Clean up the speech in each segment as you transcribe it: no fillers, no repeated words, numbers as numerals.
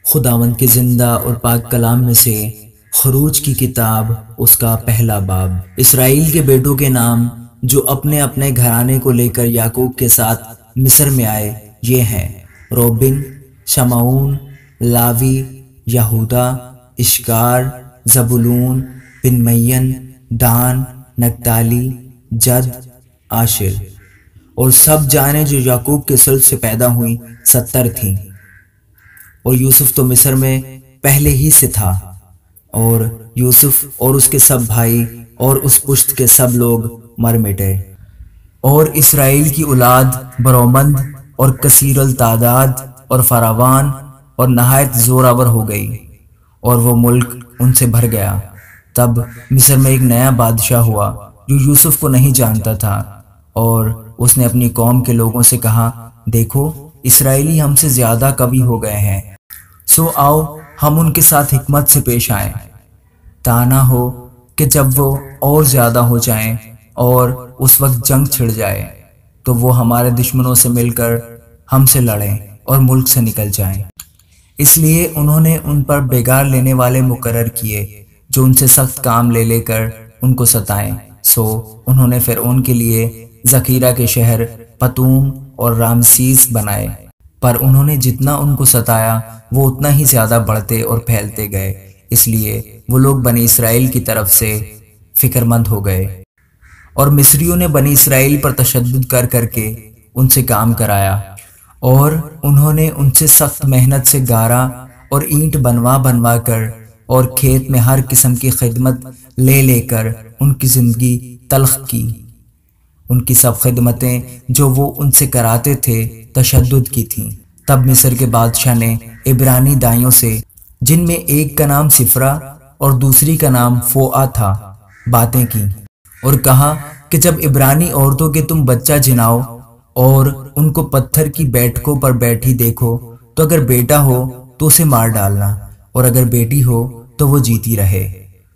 خداوند کے زندہ اور پاک کلام میں سے خروج کی کتاب اس کا پہلا باب۔ اسرائیل کے بیٹوں کے نام جو اپنے اپنے گھرانے کو لے کر یعقوب کے ساتھ مصر میں آئے یہ ہیں: روبن، شمعون، لاوی، یہودا، اشکار، زبولون، بنمین، دان، نفتالی، جد، آشر۔ اور سب جانیں جو یعقوب کے صلب سے پیدا ہوئیں 70 تھیں۔ اور یوسف تو مصر میں پہلے ہی سے تھا، اور یوسف اور اس کے سب بھائی اور اس پشت کے سب لوگ مر مٹے۔ اور اسرائیل کی اولاد برومند اور کثیر التعداد اور فراوان اور نہایت زوراور ہو گئی، اور وہ ملک ان سے بھر گیا۔ تب مصر میں ایک نیا بادشاہ ہوا جو یوسف کو نہیں جانتا تھا، اور اس نے اپنی قوم کے لوگوں سے کہا، دیکھو اسرائیلی ہم سے زیادہ قوی ہو گئے ہیں، سو آؤ ہم ان کے ساتھ حکمت سے پیش آئیں، تا نہ ہو کہ جب وہ اور زیادہ ہو جائیں اور اس وقت جنگ چھڑ جائے تو وہ ہمارے دشمنوں سے مل کر ہم سے لڑیں اور ملک سے نکل جائیں۔ اس لیے انہوں نے ان پر بگاڑ لینے والے مقرر کیے جو ان سے سخت کام لے لے کر ان کو ستائیں۔ سو انہوں نے فرعون کے لیے ذخیرہ کے شہر پتوم اور رامسیس بنائے، پر انہوں نے جتنا ان کو ستایا وہ اتنا ہی زیادہ بڑھتے اور پھیلتے گئے، اس لیے وہ لوگ بنی اسرائیل کی طرف سے فکر مند ہو گئے۔ اور مصریوں نے بنی اسرائیل پر تشدد کر کر کے ان سے کام کرایا، اور انہوں نے ان سے سخت محنت سے گارا اور اینٹ بنوا بنوا کر اور کھیت میں ہر قسم کی خدمت لے لے کر ان کی زندگی تلخ کی۔ ان کی سب خدمتیں جو وہ ان سے کراتے تھے تشدد کی تھیں۔ تب مصر کے بادشاہ نے عبرانی دائیوں سے، جن میں ایک کا نام سفرا اور دوسری کا نام فوآ تھا، باتیں کی اور کہا کہ جب عبرانی عورتوں کے تم بچہ جناؤ اور ان کو پتھر کی بیٹھکوں پر بیٹھی دیکھو تو اگر بیٹا ہو تو اسے مار ڈالنا، اور اگر بیٹی ہو تو وہ جیتی رہے۔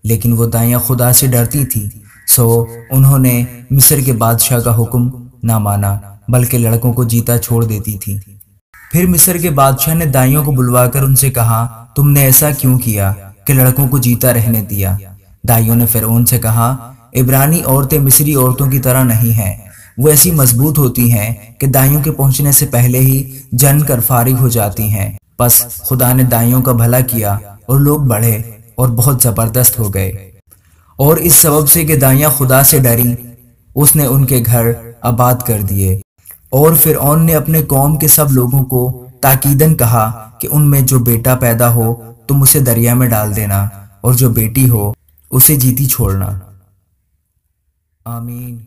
لیکن وہ دائیاں خدا سے ڈرتی تھیں، سو انہوں نے مصر کے بادشاہ کا حکم نہ مانا بلکہ لڑکوں کو جیتا چھوڑ دیتی تھی۔ پھر مصر کے بادشاہ نے دائیوں کو بلوا کر ان سے کہا، تم نے ایسا کیوں کیا کہ لڑکوں کو جیتا رہنے دیا؟ دائیوں نے فرعون سے کہا، عبرانی عورتیں مصری عورتوں کی طرح نہیں ہیں، وہ ایسی مضبوط ہوتی ہیں کہ دائیوں کے پہنچنے سے پہلے ہی جن کر فارغ ہو جاتی ہیں۔ پس خدا نے دائیوں کا بھلا کیا اور لوگ بڑھے اور بہت زبردست ہو گئے۔ اور اس سبب سے کہ دائیاں خدا سے ڈریں، اس نے ان کے گھر آباد کر دیے۔ اور فرعون نے اپنے قوم کے سب لوگوں کو تاکیداً کہا کہ ان میں جو بیٹا پیدا ہو تم اسے دریا میں ڈال دینا، اور جو بیٹی ہو اسے جیتی چھوڑنا۔ آمین۔